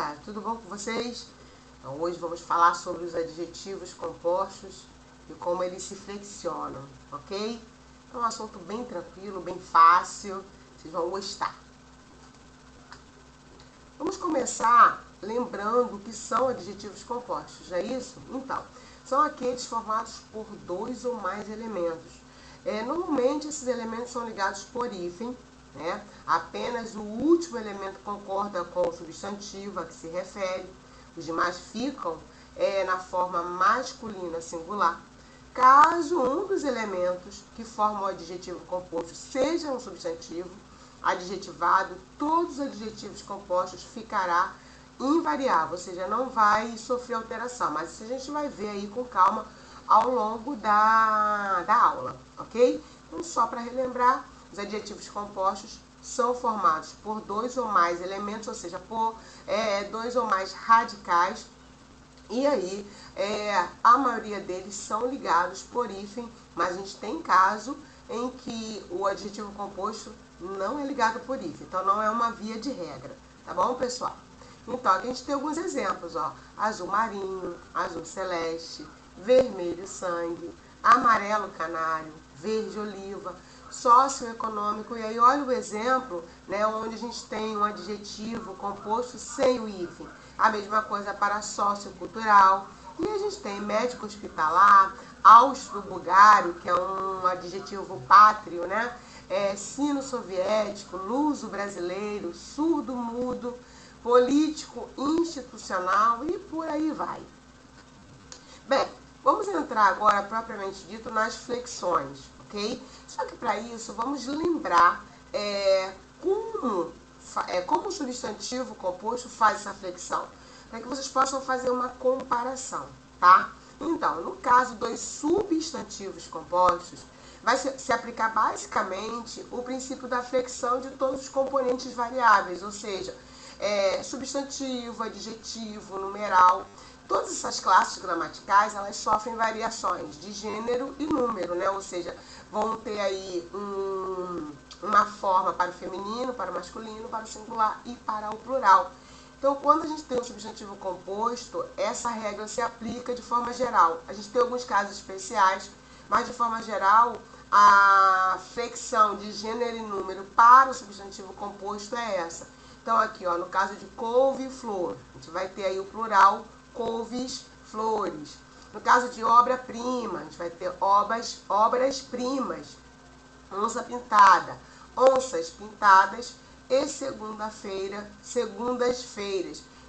dia! Tudo bom com vocês? Então, hoje vamos falar sobre os adjetivos compostos e como eles se flexionam, ok? É um assunto bem tranquilo, bem fácil, vocês vão gostar. Vamos começar lembrando o que são adjetivos compostos, não é isso? Então, são aqueles formados por dois ou mais elementos. Normalmente, esses elementos são ligados por hífen, né? Apenas o último elemento concorda com o substantivo a que se refere. Os demais ficam na forma masculina singular. Caso um dos elementos que formam o adjetivo composto seja um substantivo adjetivado, todos os adjetivos compostos ficará invariável, ou seja, não vai sofrer alteração. Mas isso a gente vai ver aí com calma ao longo da aula, ok? Então, só para relembrar, os adjetivos compostos são formados por dois ou mais elementos, ou seja, por dois ou mais radicais. E aí, a maioria deles são ligados por hífen, mas a gente tem caso em que o adjetivo composto não é ligado por hífen. Então, não é uma via de regra, tá bom, pessoal? Então, aqui a gente tem alguns exemplos, ó. Azul marinho, azul celeste, vermelho sangue, amarelo canário, verde oliva, socioeconômico. E aí, olha o exemplo, né, onde a gente tem um adjetivo composto sem o hífen. A mesma coisa para sociocultural. E a gente tem médico hospitalar, austro-bulgário, que é um adjetivo pátrio, né? Sino soviético, luso brasileiro, surdo-mudo, político institucional e por aí vai. Bem, vamos entrar agora, propriamente dito, nas flexões, ok? Só que para isso, vamos lembrar como o substantivo composto faz essa flexão, para que vocês possam fazer uma comparação, tá? Então, no caso dos substantivos compostos, vai se aplicar basicamente o princípio da flexão de todos os componentes variáveis, ou seja, substantivo, adjetivo, numeral. Todas essas classes gramaticais, elas sofrem variações de gênero e número, né? Ou seja, vão ter aí uma forma para o feminino, para o masculino, para o singular e para o plural. Então, quando a gente tem um substantivo composto, essa regra se aplica de forma geral. A gente tem alguns casos especiais, mas de forma geral, a flexão de gênero e número para o substantivo composto é essa. Então, aqui, ó, no caso de couve e flor, a gente vai ter aí o plural couves, flores. No caso de obra-prima, a gente vai ter obras-primas, onça pintada, onças pintadas e segundas-feiras.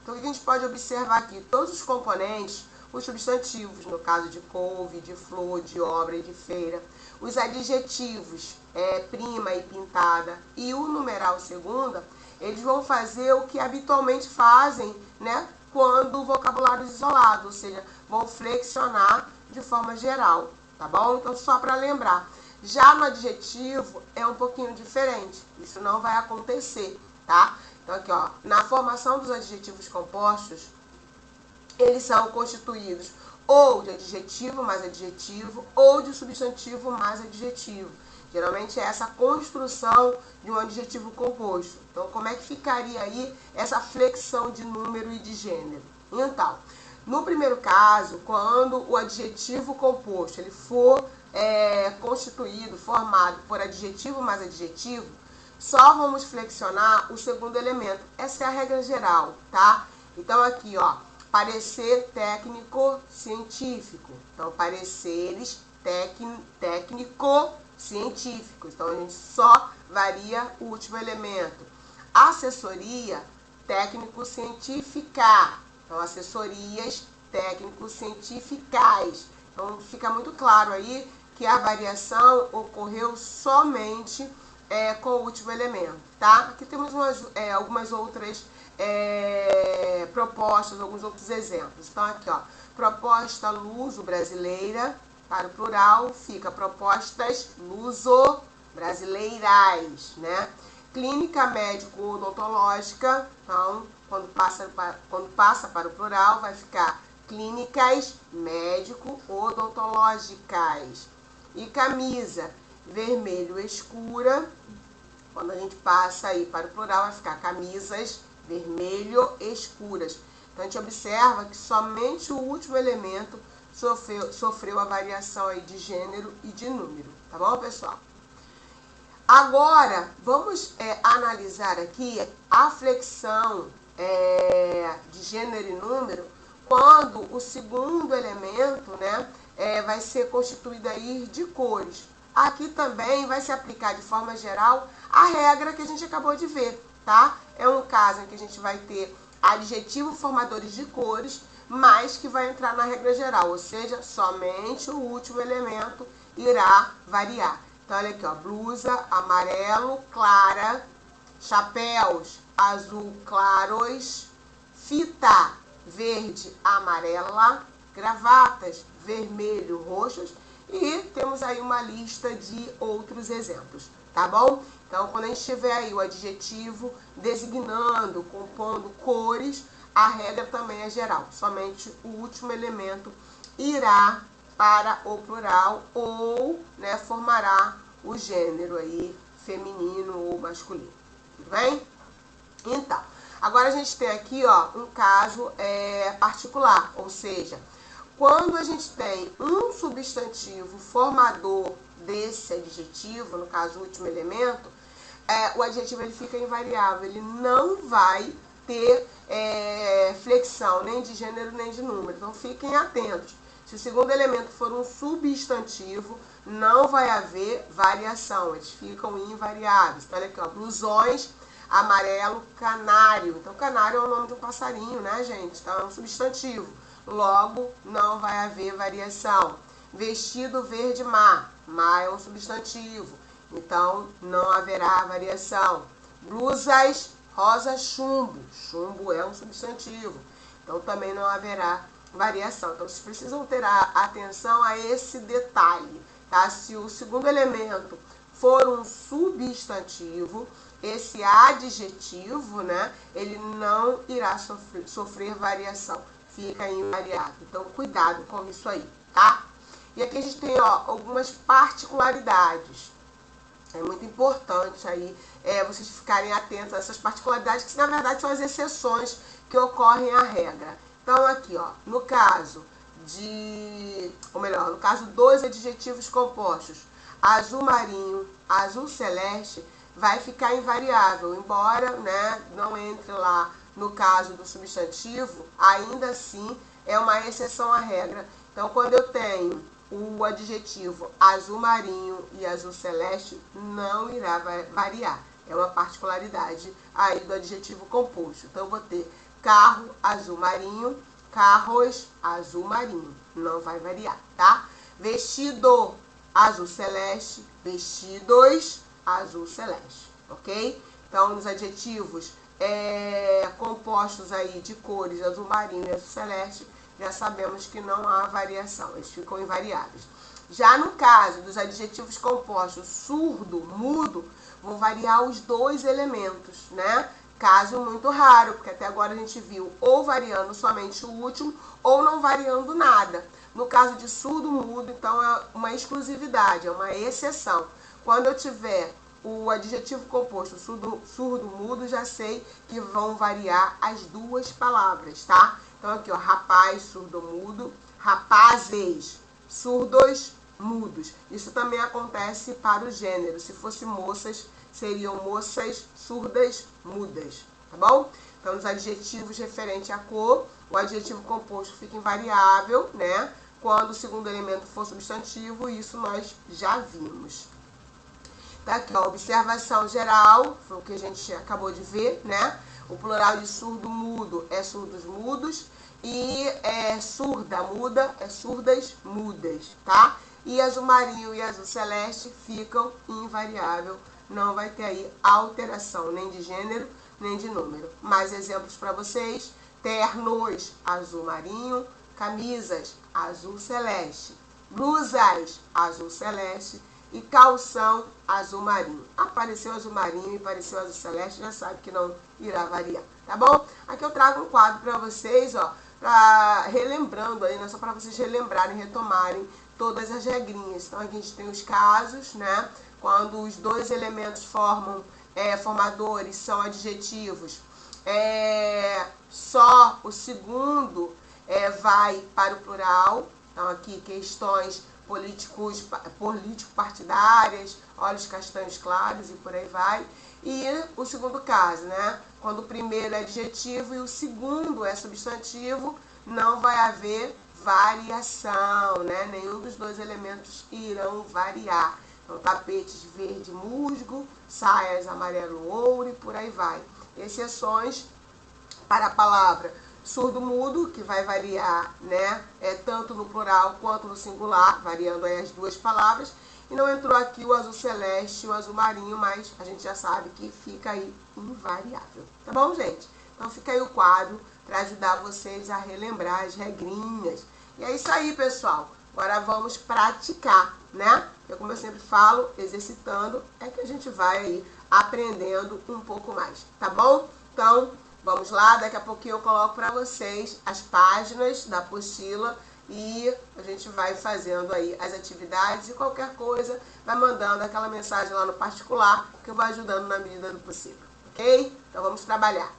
Então, o que a gente pode observar aqui? Todos os componentes, os substantivos, no caso de couve, de flor, de obra e de feira, os adjetivos, prima e pintada, e o numeral segunda, eles vão fazer o que habitualmente fazem, né, quando o vocabulário é isolado, ou seja, vão flexionar de forma geral, tá bom? Então, só para lembrar. Já no adjetivo é um pouquinho diferente, isso não vai acontecer, tá? Então, aqui, ó, na formação dos adjetivos compostos, eles são constituídos ou de adjetivo mais adjetivo, ou de substantivo mais adjetivo. Geralmente é essa construção de um adjetivo composto. Então, como é que ficaria aí essa flexão de número e de gênero? Então, no primeiro caso, quando o adjetivo composto ele for constituído, formado por adjetivo mais adjetivo, só vamos flexionar o segundo elemento. Essa é a regra geral, tá? Então, aqui, ó, parecer técnico-científico. Então, pareceres técnico-científicos. Então, a gente só varia o último elemento. Assessoria técnico-científica. Então, assessorias técnico-científicas. Então, fica muito claro aí que a variação ocorreu somente com o último elemento, tá? Aqui temos algumas outras propostas, alguns outros exemplos. Então, aqui, ó, proposta luso-brasileira, para o plural, fica propostas luso-brasileiras, né? Clínica médico-odontológica, então, quando passa para o plural, vai ficar clínicas médico-odontológicas. E camisa vermelho escura, quando a gente passa aí para o plural, vai ficar camisas vermelho, escuras. Então, a gente observa que somente o último elemento sofreu a variação aí de gênero e de número. Tá bom, pessoal? Agora, vamos analisar aqui a flexão de gênero e número quando o segundo elemento, né, vai ser constituído aí de cores. Aqui também vai se aplicar de forma geral a regra que a gente acabou de ver, tá? É um caso em que a gente vai ter adjetivo formadores de cores, mas que vai entrar na regra geral, ou seja, somente o último elemento irá variar. Então, olha aqui, ó, blusa, amarelo, clara, chapéus, azul claros, fita, verde, amarela, gravatas, vermelho, roxos, e temos aí uma lista de outros exemplos, tá bom? Então, quando a gente tiver aí o adjetivo designando, compondo cores, a regra também é geral. Somente o último elemento irá para o plural ou, né, formará o gênero aí feminino ou masculino. Tudo bem? Então, agora a gente tem aqui, ó, um caso particular, ou seja, quando a gente tem um substantivo formador desse adjetivo, no caso o último elemento, o adjetivo ele fica invariável, ele não vai ter flexão nem de gênero nem de número. Então fiquem atentos. Se o segundo elemento for um substantivo, não vai haver variação, eles ficam invariáveis. Então, olha aqui, ó, blusões, amarelo, canário. Então, canário é o nome de um passarinho, né, gente? Então, é um substantivo. Logo, não vai haver variação. Vestido verde mar. Mar é um substantivo. Então, não haverá variação. Blusas rosa chumbo. Chumbo é um substantivo. Então, também não haverá variação. Então, vocês precisam ter atenção a esse detalhe, tá? Se o segundo elemento for um substantivo, esse adjetivo, né, ele não irá sofrer variação, fica invariável. Então, cuidado com isso aí, tá? E aqui a gente tem, ó, algumas particularidades. É muito importante aí vocês ficarem atentos a essas particularidades, que na verdade são as exceções que ocorrem à regra. Então, aqui, ó, no caso no caso dos adjetivos compostos, azul marinho, azul celeste, vai ficar invariável, embora, né, não entre lá no caso do substantivo, ainda assim é uma exceção à regra. Então, quando eu tenho o adjetivo azul marinho e azul celeste, não irá variar. É uma particularidade aí do adjetivo composto. Então, eu vou ter carro azul marinho, carros azul marinho. Não vai variar, tá? Vestido azul celeste, vestidos azul celeste, ok? Então, nos adjetivos compostos aí de cores azul marinho e azul celeste, já sabemos que não há variação, eles ficam invariáveis. Já no caso dos adjetivos compostos surdo, mudo, vão variar os dois elementos, né? Caso muito raro, porque até agora a gente viu ou variando somente o último ou não variando nada. No caso de surdo, mudo, então é uma exclusividade, é uma exceção. Quando eu tiver o adjetivo composto surdo, mudo, já sei que vão variar as duas palavras, tá? Então aqui, ó, rapaz, surdo, mudo, rapazes, surdos, mudos. Isso também acontece para o gênero. Se fosse moças, seriam moças, surdas, mudas, tá bom? Então, nos adjetivos referentes à cor, o adjetivo composto fica invariável, né? Quando o segundo elemento for substantivo, isso nós já vimos. Tá aqui, ó, observação geral, foi o que a gente acabou de ver, né? O plural de surdo, mudo é surdos, mudos. E surda, muda, é surdas, mudas, tá? E azul marinho e azul celeste ficam invariável. Não vai ter aí alteração nem de gênero, nem de número. Mais exemplos para vocês. Ternos, azul marinho. Camisas, azul celeste. Blusas, azul celeste. E calção, azul marinho. Apareceu azul marinho e apareceu azul celeste, já sabe que não irá variar, tá bom? Aqui eu trago um quadro para vocês, ó, relembrando aí, né, só para vocês relembrarem, retomarem todas as regrinhas. Então, aqui a gente tem os casos, né? Quando os dois elementos formadores são adjetivos Só o segundo vai para o plural. Então, aqui, questões político-partidárias, olhos castanhos claros e por aí vai. E o segundo caso, né? Quando o primeiro é adjetivo e o segundo é substantivo, não vai haver variação, né? Nenhum dos dois elementos irão variar. Então, tapetes verde musgo, saias amarelo ouro e por aí vai. Exceções para a palavra surdo-mudo, que vai variar, né? Tanto no plural quanto no singular, variando aí as duas palavras. E não entrou aqui o azul celeste e o azul marinho, mas a gente já sabe que fica aí invariável. Tá bom, gente? Então fica aí o quadro para ajudar vocês a relembrar as regrinhas. E é isso aí, pessoal. Agora vamos praticar, né? Porque, como eu sempre falo, exercitando é que a gente vai aí aprendendo um pouco mais, tá bom? Então, vamos lá. Daqui a pouquinho eu coloco para vocês as páginas da apostila e a gente vai fazendo aí as atividades e qualquer coisa vai mandando aquela mensagem lá no particular que eu vou ajudando na medida do possível, ok? Então, vamos trabalhar.